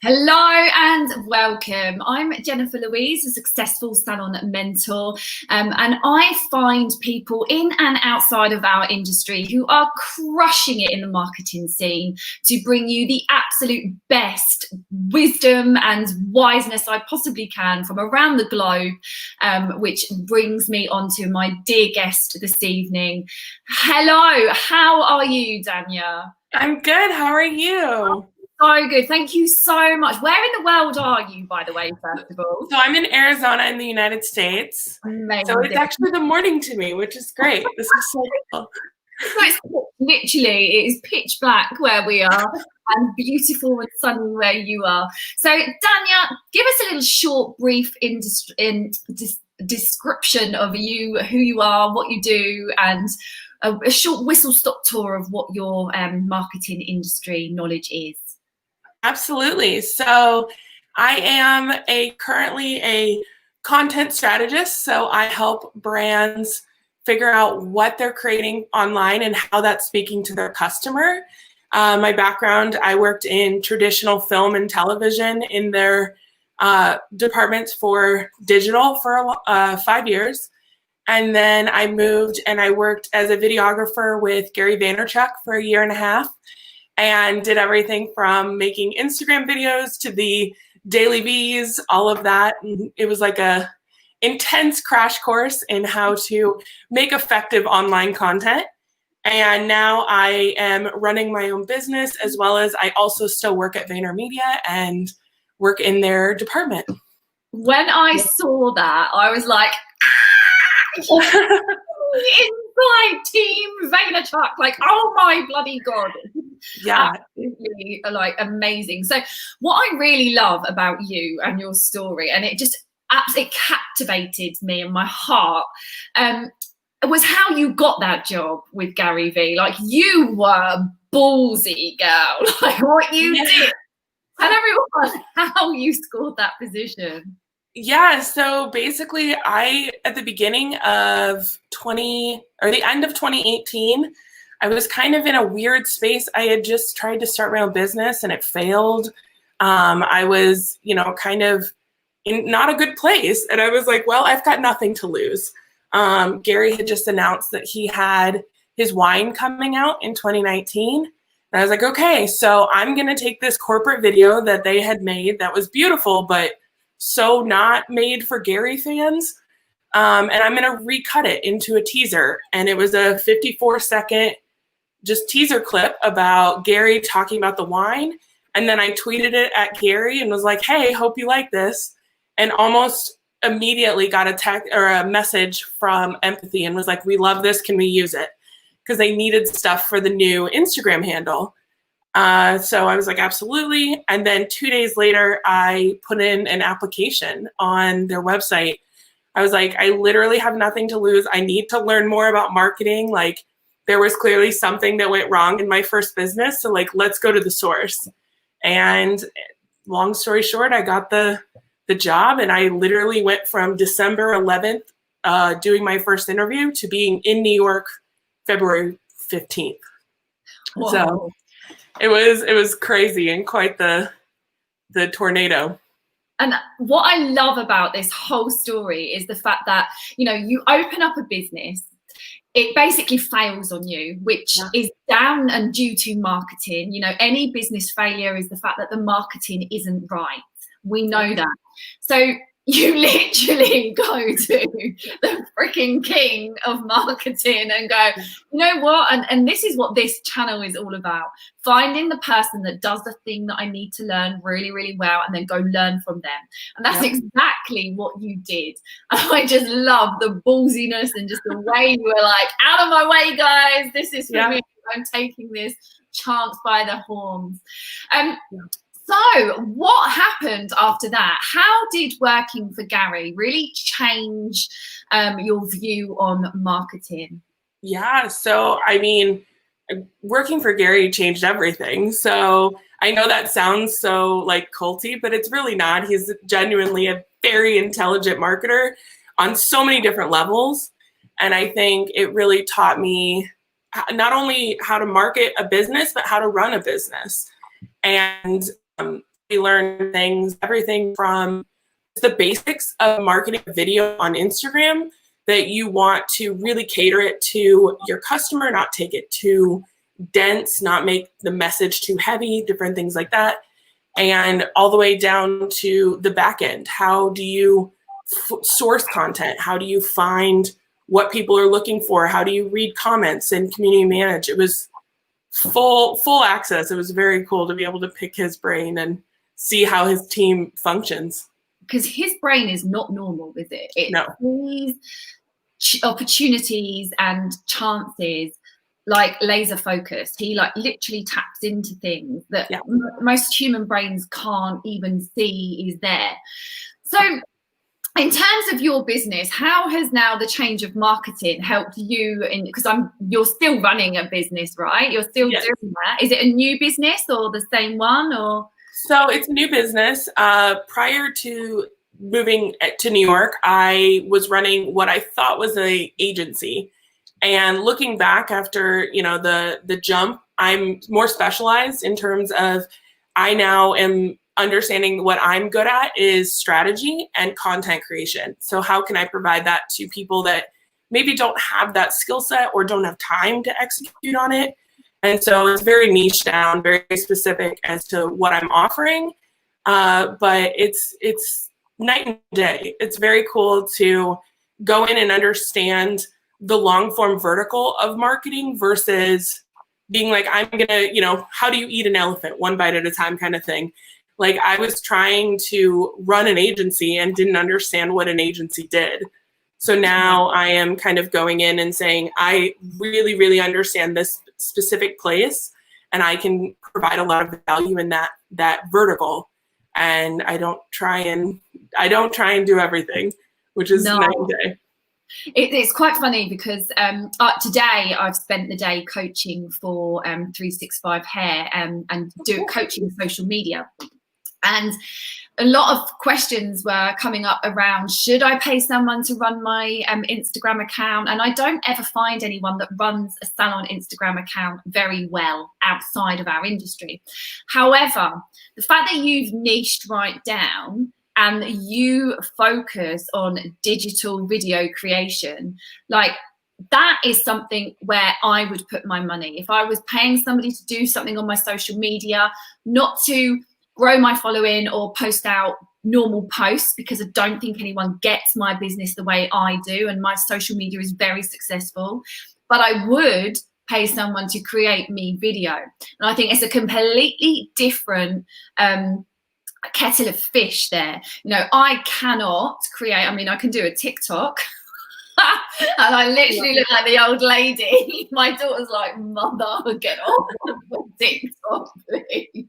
Hello and welcome. I'm Jennifer Louise, a successful salon mentor, and I find people in and outside of our industry who are crushing it in the marketing scene to bring you the absolute best wisdom and wiseness I possibly can from around the globe, which brings me on to my dear guest this evening. Hello, how are you, Danyah? I'm good. How are you? So good. Thank you so much. Where in the world are you, by the way, first of all? So I'm in Arizona in the United States. Amazing. So it's actually the morning to me, which is great. This is so cool. So it's literally, it is pitch black where we are and beautiful and sunny where you are. So Danyah, give us a little short, brief description of you, who you are, what you do, and a short whistle-stop tour of what your marketing industry knowledge is. Absolutely. So I am currently a content strategist. So I help brands figure out what they're creating online and how that's speaking to their customer. My background, I worked in traditional film and television in their departments for digital for 5 years. And then I moved and I worked as a videographer with Gary Vee Danyah for a year and a half, and did everything from making Instagram videos to the daily V's, all of that. And it was like a intense crash course in how to make effective online content. And now I am running my own business, as well as I also still work at VaynerMedia and work in their department. When I saw that, I was like, inside Team Vaynerchuk, like, oh my bloody god. Yeah, absolutely, like, amazing. So what I really love about you and your story, and it just absolutely captivated me and my heart, was how you got that job with Gary Vee. Like, you were ballsy, girl. Like, what you did. Tell everyone how you scored that position. Yeah, so basically at the beginning of the end of 2018, I was kind of in a weird space. I had just tried to start my own business and it failed. I was, kind of in not a good place. And I was like, well, I've got nothing to lose. Gary had just announced that he had his wine coming out in 2019. And I was like, okay, so I'm going to take this corporate video that they had made that was beautiful, but so not made for Gary fans. And I'm going to recut it into a teaser. And it was a 54-second just teaser clip about Gary talking about the wine. And then I tweeted it at Gary and was like, hey, hope you like this. And almost immediately got a text or a message from Empathy and was like, we love this. Can we use it? Because they needed stuff for the new Instagram handle. So I was like, absolutely. And then 2 days later, I put in an application on their website. I was like, I literally have nothing to lose. I need to learn more about marketing. Like, there was clearly something that went wrong in my first business. So like, let's go to the source. And long story short, I got the job, and I literally went from December 11th, doing my first interview, to being in New York February 15th. Wow. So it was crazy and quite the tornado. And what I love about this whole story is the fact that, you open up a business, it basically fails on you, which is down and due to marketing. Any business failure is the fact that the marketing isn't right. We know that. So you literally go to the freaking king of marketing and go, you know what? And this is what this channel is all about. Finding the person that does the thing that I need to learn really, really well, and then go learn from them. And that's exactly what you did. And I just love the ballsiness and just the way you were like, out of my way, guys. This is for me. I'm taking this chance by the horns. So what happened after that? How did working for Gary really change your view on marketing? Yeah, so I mean, working for Gary changed everything. So I know that sounds so like culty, but it's really not. He's genuinely a very intelligent marketer on so many different levels. And I think it really taught me not only how to market a business, but how to run a business. And learn things, everything from the basics of marketing a video on Instagram, that you want to really cater it to your customer, not take it too dense, not make the message too heavy, different things like that. And all the way down to the back end. How do you source content? How do you find what people are looking for? How do you read comments and community manage? It was full access. It was very cool to be able to pick his brain and see how his team functions. Because his brain is not normal, is it? It's no. These opportunities and chances, like laser focused. He like literally taps into things that most human brains can't even see is there. So in terms of your business, how has now the change of marketing helped you? Because you're still running a business, right? You're still doing that. Is it a new business or the same one, or? So it's a new business. Prior to moving to New York, I was running what I thought was an agency. And looking back after, the jump, I'm more specialized in terms of I now am understanding what I'm good at is strategy and content creation. So how can I provide that to people that maybe don't have that skill set or don't have time to execute on it? And so it's very niche down, very specific as to what I'm offering. But it's night and day. It's very cool to go in and understand the long form vertical of marketing versus being like, I'm gonna, how do you eat an elephant one bite at a time kind of thing. Like I was trying to run an agency and didn't understand what an agency did. So now I am kind of going in and saying, I really, really understand this specific place and I can provide a lot of value in that vertical. And I don't try and do everything, which is night and day. It's quite funny because today I've spent the day coaching for 365 Hair and coaching social media. And a lot of questions were coming up around, should I pay someone to run my Instagram account? And I don't ever find anyone that runs a salon Instagram account very well outside of our industry. However, the fact that you've niched right down and you focus on digital video creation, like that is something where I would put my money. If I was paying somebody to do something on my social media, not to grow my following or post out normal posts, because I don't think anyone gets my business the way I do, and my social media is very successful, but I would pay someone to create me video. And I think it's a completely different kettle of fish there. I cannot create, I can do a TikTok and I literally look like the old lady. My daughter's like, mother, get off of TikTok, please.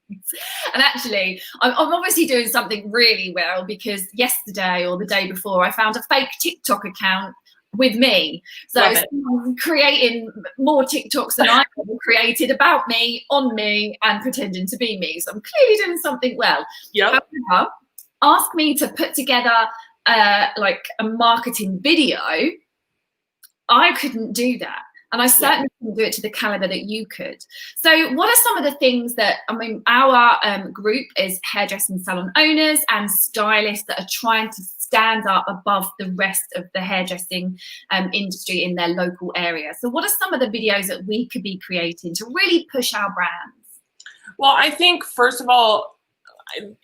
And actually, I'm obviously doing something really well, because yesterday or the day before, I found a fake TikTok account with me. So I'm creating more TikToks than I've ever created about me, on me, and pretending to be me. So I'm clearly doing something well. However, ask me to put together like a marketing video, I couldn't do that. And I certainly couldn't do it to the caliber that you could. So what are some of the things that, our group is hairdressing salon owners and stylists that are trying to stand up above the rest of the hairdressing industry in their local area. So what are some of the videos that we could be creating to really push our brands? Well, I think, first of all,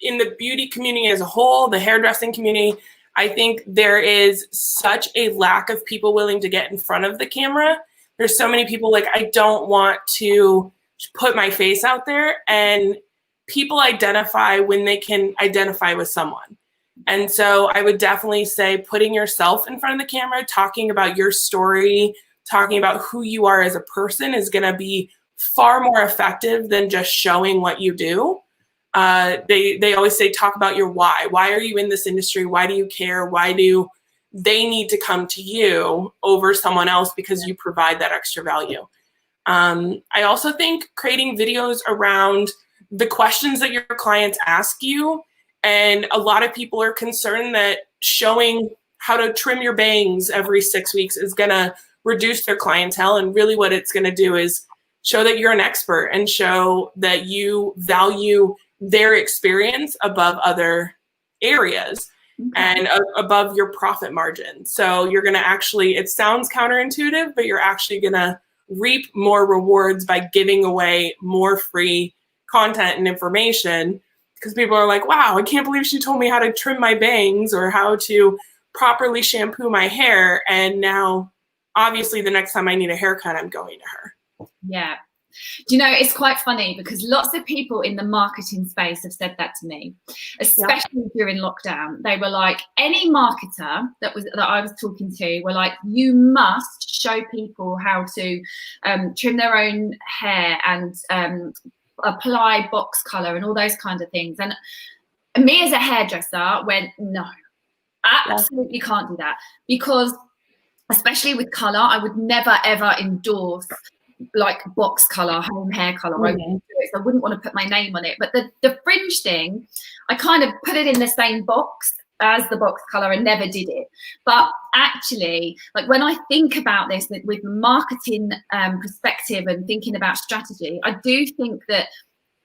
in the beauty community as a whole, the hairdressing community, I think there is such a lack of people willing to get in front of the camera. There's so many people like, I don't want to put my face out there, and people identify when they can identify with someone. And so I would definitely say putting yourself in front of the camera, talking about your story, talking about who you are as a person is going to be far more effective than just showing what you do. They always say, talk about your why. Why are you in this industry? Why do you care? Why do they need to come to you over someone else because you provide that extra value? I also think creating videos around the questions that your clients ask you. And a lot of people are concerned that showing how to trim your bangs every 6 weeks is going to reduce their clientele. And really what it's going to do is show that you're an expert and show that you value their experience above other areas. Okay. And above your profit margin. So you're going to actually, it sounds counterintuitive, but you're actually going to reap more rewards by giving away more free content and information, because people are like, wow, I can't believe she told me how to trim my bangs or how to properly shampoo my hair. And now, obviously, the next time I need a haircut, I'm going to her. Yeah. Do you know, it's quite funny because lots of people in the marketing space have said that to me, especially during lockdown. They were like, any marketer that I was talking to were like, you must show people how to trim their own hair and apply box color and all those kinds of things. And me as a hairdresser went, no, absolutely can't do that, because especially with color, I would never ever endorse like box color, home hair color. Mm-hmm. I wouldn't want to put my name on it. But the fringe thing, I kind of put it in the same box as the box color and never did it. But actually, like when I think about this with marketing perspective and thinking about strategy, I do think that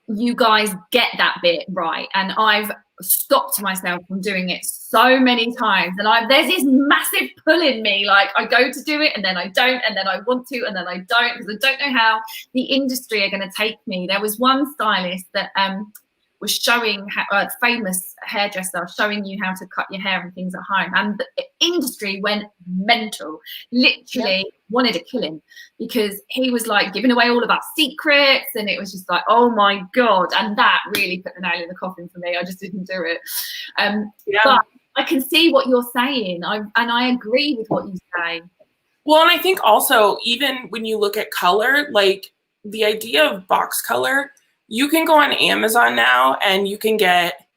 you guys get that bit right. And I've stopped myself from doing it so many times. And there's this massive pull in me, like I go to do it and then I don't, and then I want to, and then I don't, because I don't know how the industry are going to take me. There was one stylist that was showing, a famous hairdresser, showing you how to cut your hair and things at home. And the industry went mental, literally wanted to kill him, because he was like giving away all of our secrets. And it was just like, oh my God. And that really put the nail in the coffin for me. I just didn't do it. But I can see what you're saying. And I agree with what you say. Well, and I think also, even when you look at color, like the idea of box color, you can go on Amazon now and you can get,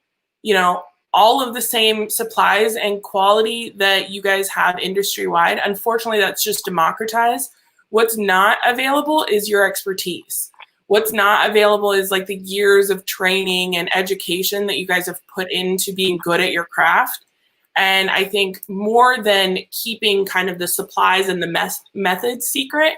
you know, all of the same supplies and quality that you guys have industry-wide. Unfortunately, that's just democratized. What's not available is your expertise. What's not available is like the years of training and education that you guys have put into being good at your craft. And I think more than keeping kind of the supplies and the methods secret,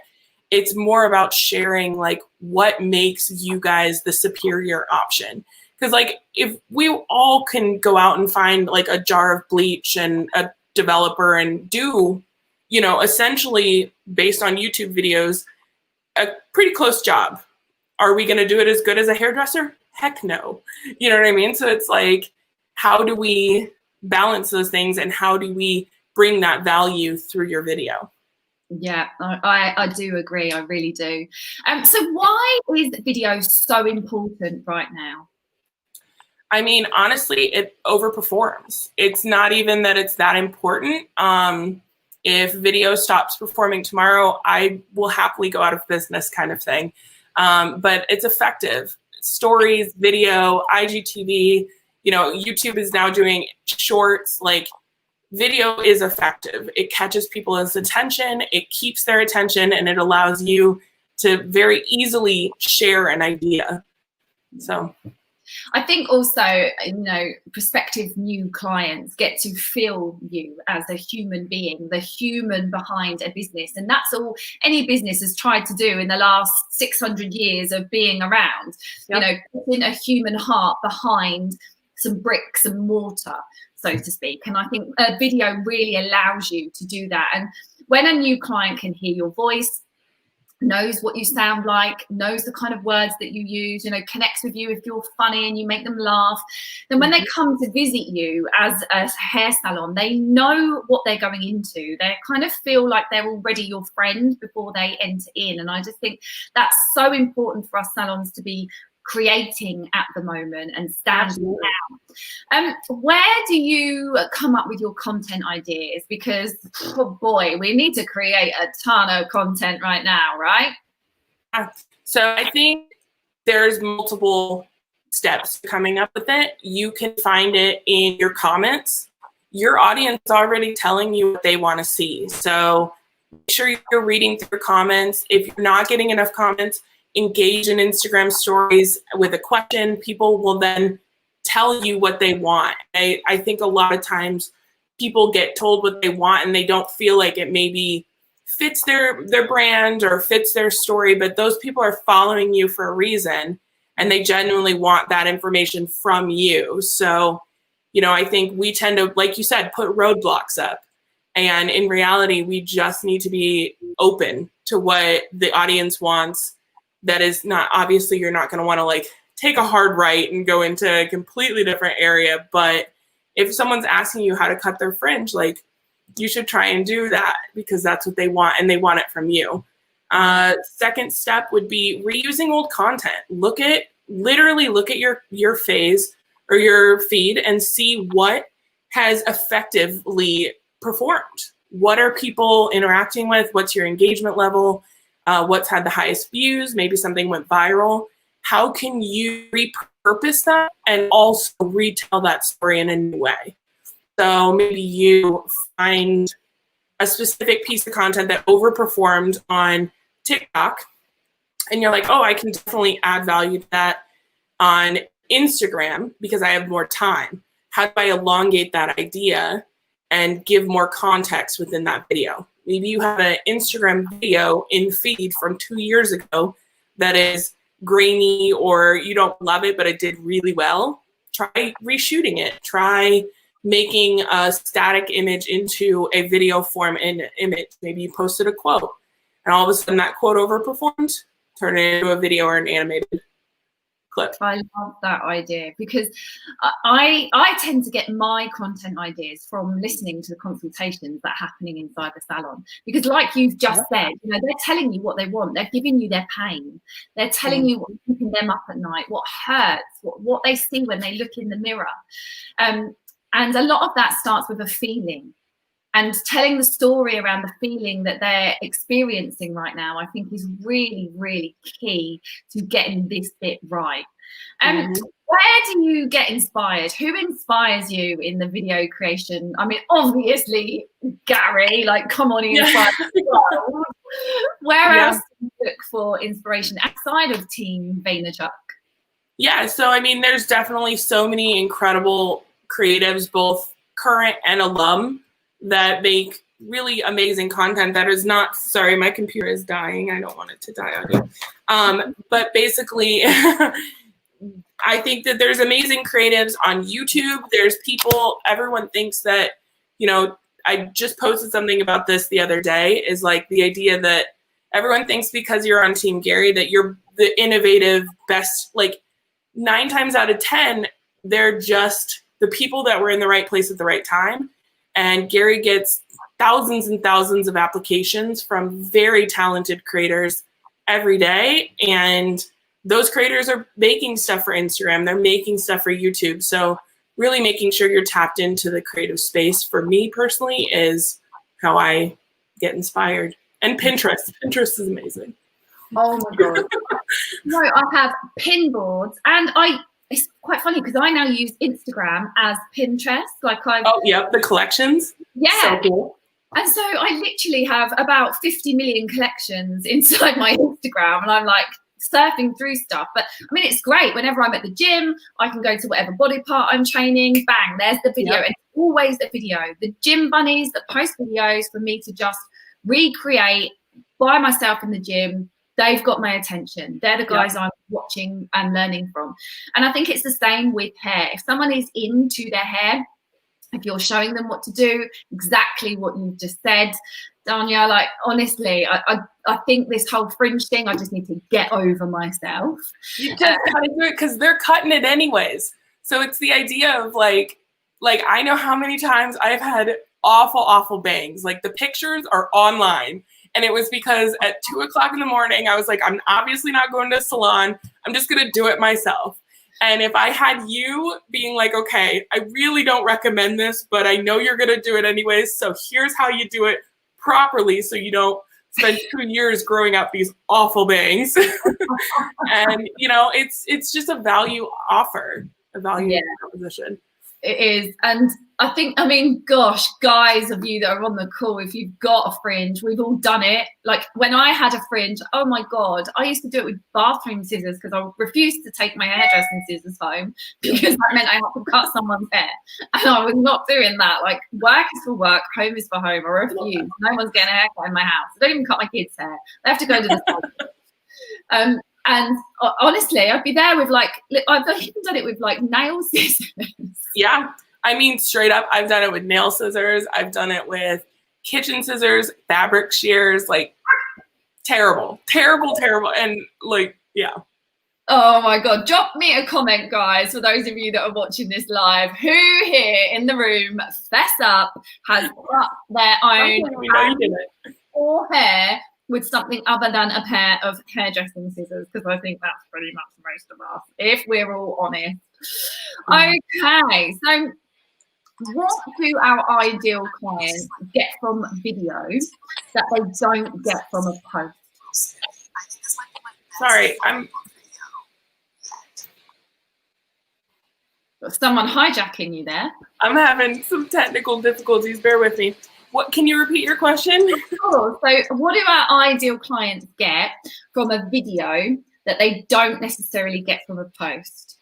it's more about sharing like what makes you guys the superior option. Because like if we all can go out and find like a jar of bleach and a developer and do, you know, essentially based on YouTube videos, a pretty close job. Are we going to do it as good as a hairdresser? Heck no. You know what I mean? So it's like, how do we balance those things and how do we bring that value through your video? Yeah, I do agree. I really do. So why is video so important right now? I mean, honestly, it overperforms. It's not even that it's that important. If video stops performing tomorrow, I will happily go out of business kind of thing. But it's effective. Stories, video, IGTV, you know, YouTube is now doing shorts. Like, video is effective. It catches people's attention, it keeps their attention, and it allows you to very easily share an idea. So I think also, you know, prospective new clients get to feel you as a human being, the human behind a business. And that's all any business has tried to do in the last 600 years of being around, you know, putting a human heart behind some bricks and mortar, so to speak. And I think a video really allows you to do that. And when a new client can hear your voice, knows what you sound like, knows the kind of words that you use, you know, connects with you if you're funny and you make them laugh, then when they come to visit you as a hair salon, they know what they're going into. They kind of feel like they're already your friend before they enter in. And I just think that's so important for us salons to be creating at the moment and standing out. Where do you come up with your content ideas? Because, oh boy, we need to create a ton of content right now, right? So I think there's multiple steps coming up with it. You can find it in your comments. Your audience is already telling you what they want to see. So make sure you're reading through comments. If you're not getting enough comments, engage in Instagram stories with a question. People will then tell you what they want. I think a lot of times people get told what they want and they don't feel like it maybe fits their brand or fits their story, but those people are following you for a reason. and they genuinely want that information from you. So, you know, I think we tend to, like you said, put roadblocks up. And in reality, we just need to be open to what the audience wants. That is not, obviously, you're not going to want to like take a hard right and go into a completely different area. But if someone's asking you how to cut their fringe, like, you should try and do that because that's what they want and they want it from you. Second step would be reusing old content. Literally look at your phase or your feed and see what has effectively performed. What are people interacting with? What's your engagement level? What's had the highest views? Maybe something went viral. How can you repurpose that and also retell that story in a new way? So maybe you find a specific piece of content that overperformed on TikTok, and you're like, oh, I can definitely add value to that on Instagram because I have more time. How do I elongate that idea and give more context within that video? Maybe you have an Instagram video in feed from 2 years ago that is grainy or you don't love it, but it did really well. Try reshooting it. Try making a static image into a video form in an image. Maybe you posted a quote and all of a sudden that quote overperformed, turn it into a video or an animated clip. I love that idea because I tend to get my content ideas from listening to the consultations that are happening inside the salon. Because like you've just said, you know, they're telling you what they want. They're giving you their pain. They're telling you what's keeping them up at night, what hurts, what they see when they look in the mirror. And a lot of that starts with a feeling. And telling the story around the feeling that they're experiencing right now, I think is really, really key to getting this bit right. Where do you get inspired? Who inspires you in the video creation? I mean, obviously, Gary, like, come on, he inspires me. Where else do you look for inspiration outside of Team Vaynerchuk? Yeah, so I mean, there's definitely so many incredible creatives, both current and alum, that make really amazing content that is not, sorry, my computer is dying. I don't want it to die on you. But basically, I think that there's amazing creatives on YouTube. There's people, everyone thinks that, you know, I just posted something about this the other day, is like the idea that everyone thinks because you're on Team Gary that you're the innovative best, like 9 times out of 10, they're just the people that were in the right place at the right time. And Gary gets thousands and thousands of applications from very talented creators every day. And those creators are making stuff for Instagram. They're making stuff for YouTube. So really making sure you're tapped into the creative space, for me personally, is how I get inspired. And Pinterest. Pinterest is amazing. Oh my God. No, I have pin boards, and it's quite funny because I now use Instagram as Pinterest. Oh, yeah, the collections. Yeah. So cool. And so I literally have about 50 million collections inside my Instagram, and I'm like surfing through stuff. But I mean, it's great. Whenever I'm at the gym, I can go to whatever body part I'm training. Bang, there's the video. Yep. And always the video. The gym bunnies that post videos for me to just recreate by myself in the gym, they've got my attention. They're the guys I'm watching and learning from. And I think it's the same with hair. If someone is into their hair, if you're showing them what to do, exactly what you've just said, Danyah, like, honestly, I think this whole fringe thing, I just need to get over myself. You just gotta do it because they're cutting it anyways. So it's the idea of like I know how many times I've had awful bangs. Like, the pictures are online. And it was because at 2 o'clock in the morning, I was like, I'm obviously not going to a salon. I'm just going to do it myself. And if I had you being like, okay, I really don't recommend this, but I know you're going to do it anyways. So here's how you do it properly so you don't spend 2 years growing out these awful bangs. And, you know, it's just a value offer, a value proposition. It is. And I mean, gosh, guys of you that are on the call, if you've got a fringe, we've all done it. Like, when I had a fringe, oh my God, I used to do it with bathroom scissors because I refused to take my hairdressing scissors home because that meant I had to cut someone's hair. And I was not doing that. Like, work is for work, home is for home. I refuse. No one's getting a haircut in my house. I don't even cut my kids' hair. They have to go to the salon. And honestly, I'd be there with like, I've even done it with like nail scissors. Yeah. I mean, straight up, I've done it with nail scissors. I've done it with kitchen scissors, fabric shears, like terrible. And like, yeah. Oh my God. Drop me a comment, guys, for those of you that are watching this live. Who here in the room, fess up, has cut their own or hair with something other than a pair of hairdressing scissors? Because I think that's pretty much most of us, if we're all honest. Okay, so what do our ideal clients get from video that they don't get from a post? Sorry, Someone hijacking you there. I'm having some technical difficulties. Bear with me. What, can you repeat your question? Sure. So what do our ideal clients get from a video that they don't necessarily get from a post?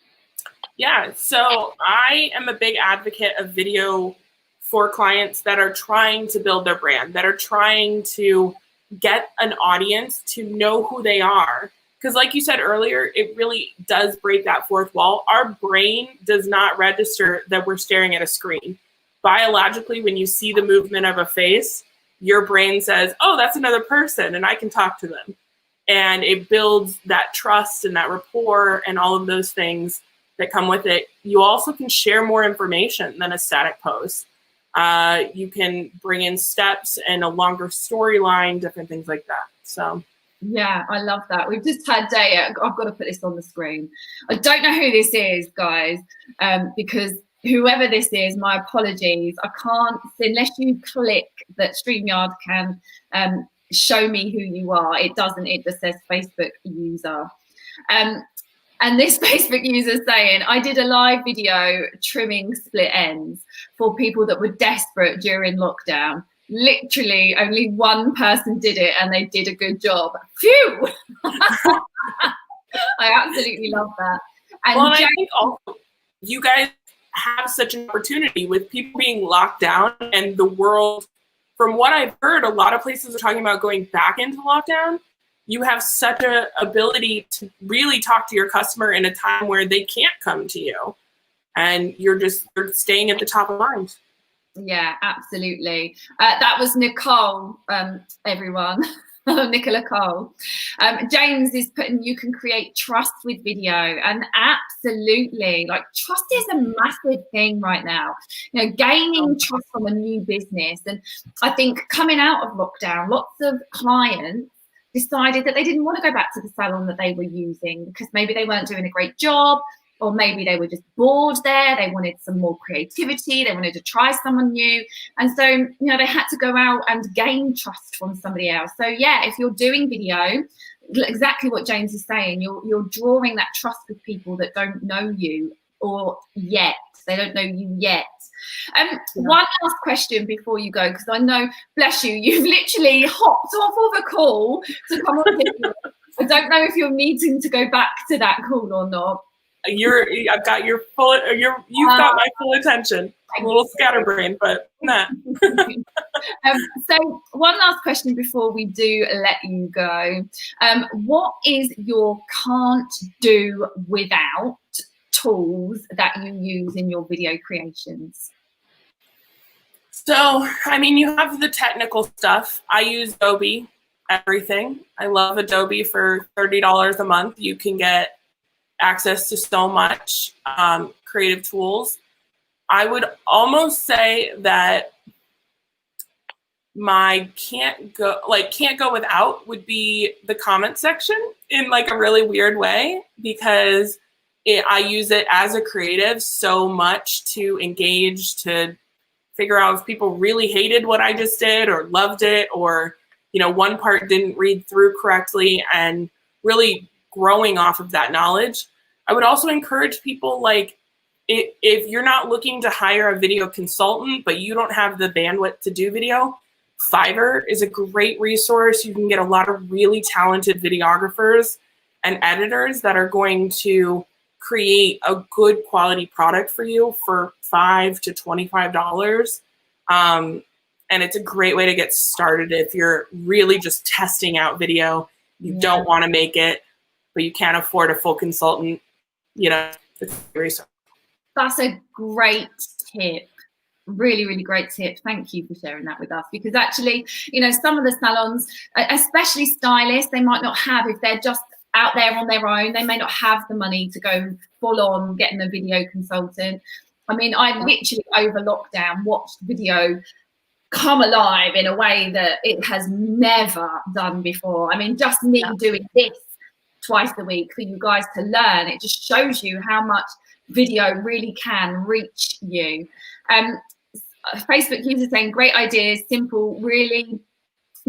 Yeah, so I am a big advocate of video for clients that are trying to build their brand, that are trying to get an audience to know who they are. Because like you said earlier, it really does break that fourth wall. Our brain does not register that we're staring at a screen. Biologically, when you see the movement of a face, your brain says, oh, that's another person and I can talk to them. And it builds that trust and that rapport and all of those things that come with it. You also can share more information than a static post. You can bring in steps and a longer storyline, different things like that. So. Yeah, I love that. We've just had Danyah. I've got to put this on the screen. I don't know who this is, guys, because whoever this is, my apologies. I can't, unless you click that StreamYard can show me who you are. It doesn't. It just says Facebook user. And this Facebook user is saying, I did a live video trimming split ends for people that were desperate during lockdown. Literally only one person did it and they did a good job. Phew! I absolutely love that. And well, and I think also you guys have such an opportunity with people being locked down and the world, from what I've heard, a lot of places are talking about going back into lockdown. You have such an ability to really talk to your customer in a time where they can't come to you. And you're staying at the top of mind. Yeah, absolutely. That was Nicole, everyone. Nicola Cole. James is putting, you can create trust with video, and absolutely, like, trust is a massive thing right now. You know, gaining trust from a new business. And I think coming out of lockdown, lots of clients decided that they didn't want to go back to the salon that they were using because maybe they weren't doing a great job, or maybe they were just bored there. They wanted some more creativity. They wanted to try someone new. And so, you know, they had to go out and gain trust from somebody else. So yeah, if you're doing video, exactly what James is saying, you're drawing that trust with people that don't know you or yet. They don't know you yet. One last question before you go, because I know, bless you, you've literally hopped off of a call to come on here. I don't know if you're needing to go back to that call or not. I've got your full. You've got my full attention. I'm a little scatterbrained, but nah. So one last question before we do let you go. What is your can't do without tools that you use in your video creations? So, I mean, you have the technical stuff. I use Adobe, everything. I love Adobe. For $30 a month. You can get access to so much creative tools. I would almost say that my can't go without would be the comment section in like a really weird way, because I use it as a creative so much to engage, to figure out if people really hated what I just did or loved it, or, you know, one part didn't read through correctly, and really growing off of that knowledge. I would also encourage people, like, if you're not looking to hire a video consultant, but you don't have the bandwidth to do video, Fiverr is a great resource. You can get a lot of really talented videographers and editors that are going to create a good quality product for you for $5 to $25. And it's a great way to get started if you're really just testing out video. You don't want to make it but you can't afford a full consultant, it's research. That's a great tip. Really, really great tip. Thank you for sharing that with us, because actually, some of the salons, especially stylists, they might not have, if they're just out there on their own, they may not have the money to go full on getting a video consultant. I mean, I literally over lockdown watched video come alive in a way that it has never done before. I mean, just me doing this twice a week for you guys to learn, it just shows you how much video really can reach you. Facebook users saying, great ideas, simple, really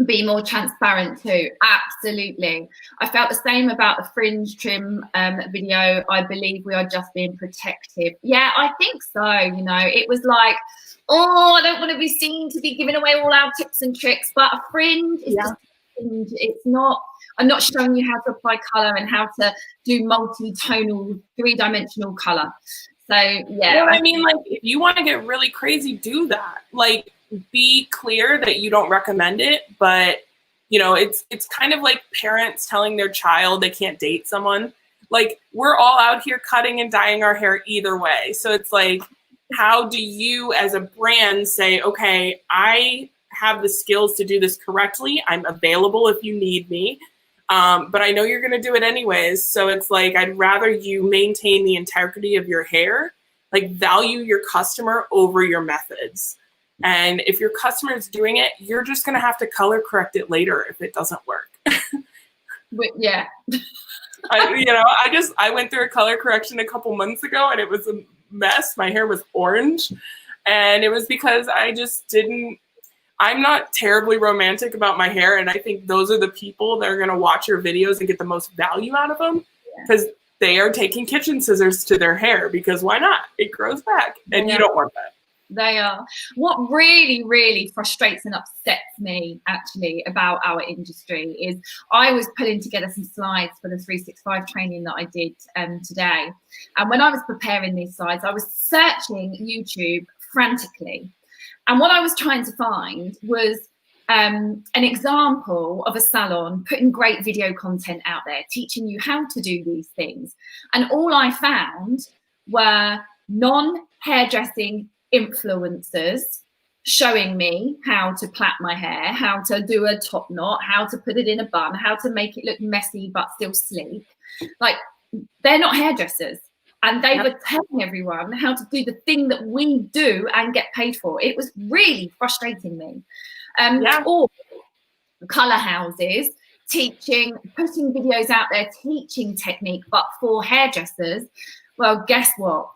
be more transparent too. Absolutely. I felt the same about the fringe trim video. I believe we are just being protective. Yeah, I think so. It was like, I don't want to be seen to be giving away all our tips and tricks, but a fringe is just a fringe. It's not, I'm not showing you how to apply color and how to do multi-tonal, three-dimensional color. So yeah. Well, I mean, like, if you want to get really crazy, do that. Like, be clear that you don't recommend it, but it's kind of like parents telling their child they can't date someone. Like, we're all out here cutting and dyeing our hair either way. So it's like, how do you as a brand say, okay, I have the skills to do this correctly. I'm available if you need me. But I know you're going to do it anyways. So it's like, I'd rather you maintain the integrity of your hair, like value your customer over your methods. And if your customer is doing it, you're just going to have to color correct it later if it doesn't work. Yeah. I went through a color correction a couple months ago and it was a mess. My hair was orange, and it was because I'm not terribly romantic about my hair, and I think those are the people that are going to watch your videos and get the most value out of them, because they are taking kitchen scissors to their hair, because why not? It grows back, and you don't want that. They are. What really, really frustrates and upsets me actually about our industry is I was putting together some slides for the 365 training that I did today. And when I was preparing these slides, I was searching YouTube frantically. And what I was trying to find was an example of a salon putting great video content out there, teaching you how to do these things. And all I found were non-hairdressing influencers showing me how to plait my hair, how to do a top knot, how to put it in a bun, how to make it look messy but still sleek. Like, they're not hairdressers, and they were telling everyone how to do the thing that we do and get paid for. It was really frustrating me. Or color houses putting videos out there teaching technique, but for hairdressers. Well, guess what?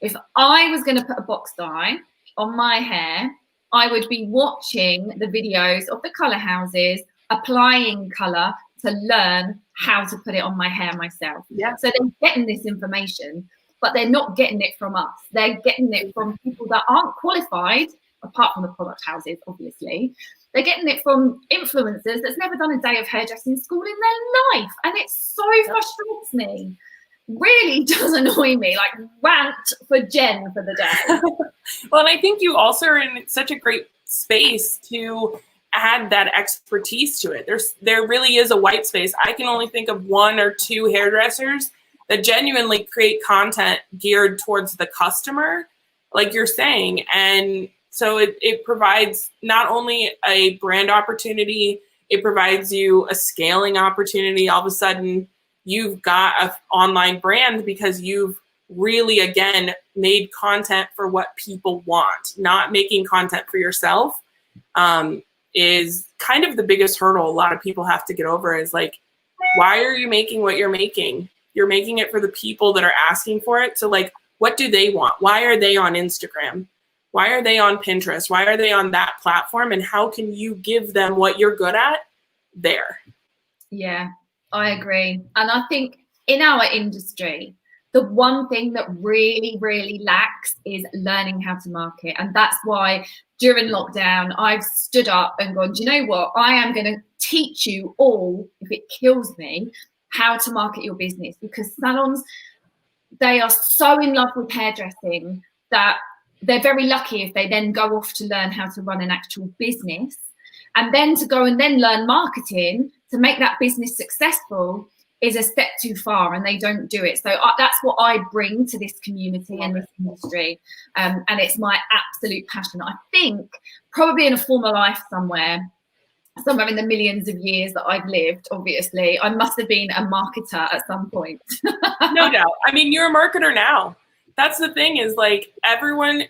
If I was going to put a box dye on my hair, I would be watching the videos of the color houses, applying color to learn how to put it on my hair myself. Yeah. So they're getting this information, but they're not getting it from us. They're getting it from people that aren't qualified, apart from the product houses, obviously. They're getting it from influencers that's never done a day of hairdressing school in their life. And it so frustrates me. Really does annoy me, like rant for Jen for the day. Well, and I think you also are in such a great space to add that expertise to it. There really is a white space. I can only think of one or two hairdressers that genuinely create content geared towards the customer, like you're saying. And so it provides not only a brand opportunity, it provides you a scaling opportunity. All of a sudden, you've got an online brand because you've really, again, made content for what people want. Not making content for yourself is kind of the biggest hurdle a lot of people have to get over, is like, why are you making what you're making? You're making it for the people that are asking for it. So like, what do they want? Why are they on Instagram? Why are they on Pinterest? Why are they on that platform? And how can you give them what you're good at there? Yeah. I agree. And I think in our industry, the one thing that really, really lacks is learning how to market. And that's why during lockdown, I've stood up and gone, do you know what? I am going to teach you all, if it kills me, how to market your business. Because salons, they are so in love with hairdressing that they're very lucky if they then go off to learn how to run an actual business, and then to go and then learn marketing to make that business successful. is a step too far and they don't do it. So that's what I bring to this community and this industry. And it's my absolute passion. I think probably in a former life somewhere in the millions of years that I've lived, obviously, I must have been a marketer at some point. No doubt. I mean, you're a marketer now. That's the thing, is like, everyone,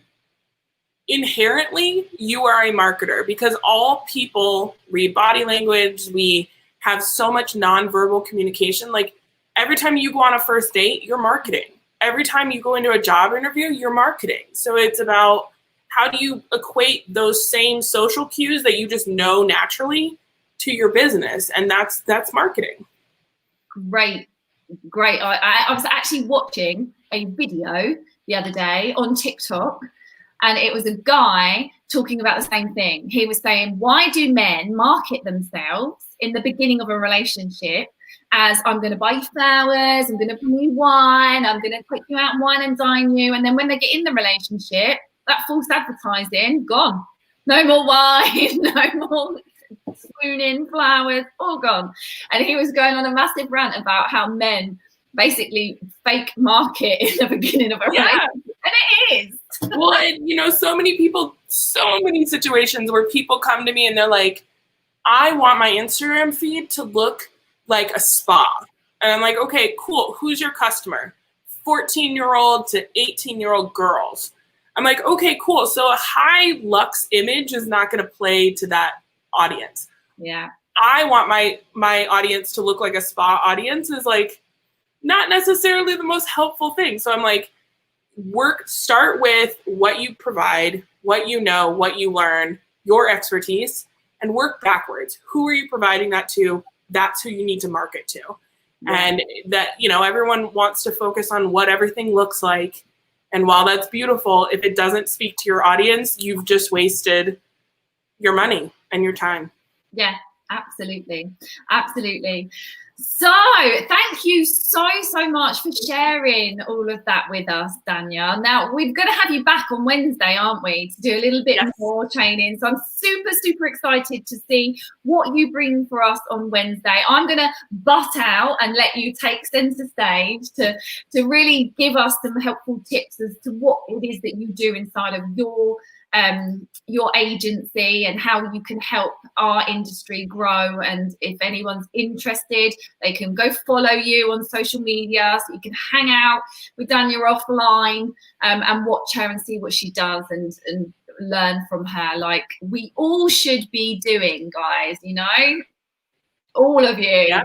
inherently, you are a marketer, because all people read body language. We have so much nonverbal communication. Like, every time you go on a first date, you're marketing. Every time you go into a job interview, you're marketing. So it's about, how do you equate those same social cues that you just know naturally to your business? And that's marketing. Great. I was actually watching a video the other day on TikTok, and it was a guy talking about the same thing. He was saying, why do men market themselves in the beginning of a relationship as, I'm going to buy you flowers, I'm going to bring you wine, I'm going to take you out and wine and dine you. And then when they get in the relationship, that false advertising, gone. No more wine, no more swooning, flowers, all gone. And he was going on a massive rant about how men basically fake market in the beginning of a relationship. And it is. Well, and, you know, so many situations where people come to me and they're like, I want my Instagram feed to look like a spa. And I'm like, okay, cool. Who's your customer? 14-year-old to 18-year-old girls. I'm like, okay, cool. So a high lux image is not going to play to that audience. Yeah. I want my audience to look like a spa audience, is like not necessarily the most helpful thing. So I'm like, start with what you provide, what you know, what you learn, your expertise, and work backwards. Who are you providing that to? That's who you need to market to. Yeah. And that, you know, everyone wants to focus on what everything looks like. And while that's beautiful, if it doesn't speak to your audience, you've just wasted your money and your time. Yeah, absolutely. Absolutely. So thank you so much for sharing all of that with us, Danyah. Now, we're going to have you back on Wednesday, aren't we, to do a little bit more training. So I'm super excited to see what you bring for us on Wednesday. I'm going to butt out and let you take center stage to really give us some helpful tips as to what it is that you do inside of your agency and how you can help our industry grow. And if anyone's interested, they can go follow you on social media, so you can hang out with Danyah offline and watch her and see what she does and learn from her, like we all should be doing, guys, you know, all of you. Yeah.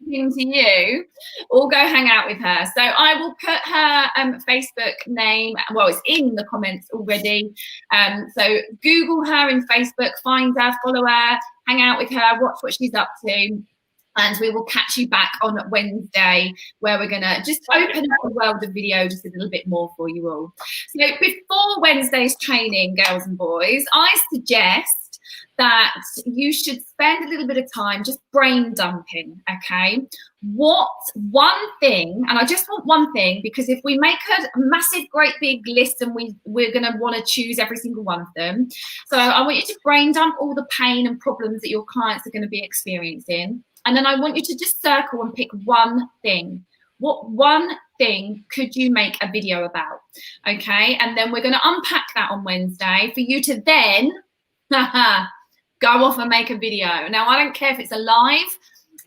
To you, all go hang out with her. So I will put her Facebook name, well, it's in the comments already, so Google her in Facebook, find her, follow her, hang out with her, watch what she's up to, and we will catch you back on Wednesday, where we're gonna just open up the world of video just a little bit more for you all. So before Wednesday's training, girls and boys, I suggest that you should spend a little bit of time just brain dumping, okay? What one thing, and I just want one thing, because if we make a massive, great big list and we're gonna wanna choose every single one of them. So I want you to brain dump all the pain and problems that your clients are gonna be experiencing. And then I want you to just circle and pick one thing. What one thing could you make a video about, okay? And then we're gonna unpack that on Wednesday for you to then, go off and make a video. Now, I don't care if it's a live,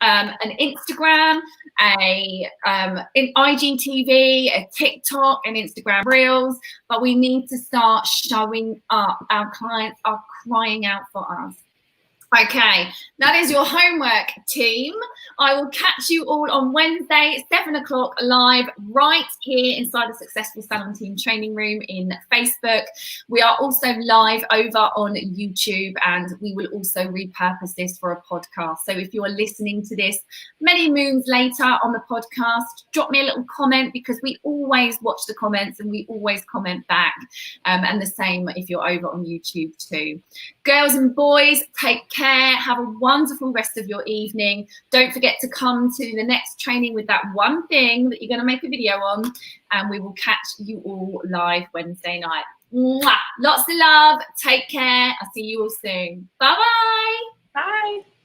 an Instagram, an IGTV, a TikTok, an Instagram Reels, but we need to start showing up. Our clients are crying out for us. Okay, that is your homework, team. I will catch you all on Wednesday, 7 o'clock live, right here inside the Successful Salon Team Training Room in Facebook. We are also live over on YouTube, and we will also repurpose this for a podcast. So if you are listening to this many moons later on the podcast, drop me a little comment, because we always watch the comments and we always comment back. And the same if you're over on YouTube too. Girls and boys, take care. Have a wonderful rest of your evening. Don't forget to come to the next training with that one thing that you're going to make a video on, and we will catch you all live Wednesday night. Mwah! Lots of love. Take care. I'll see you all soon. Bye-bye. Bye.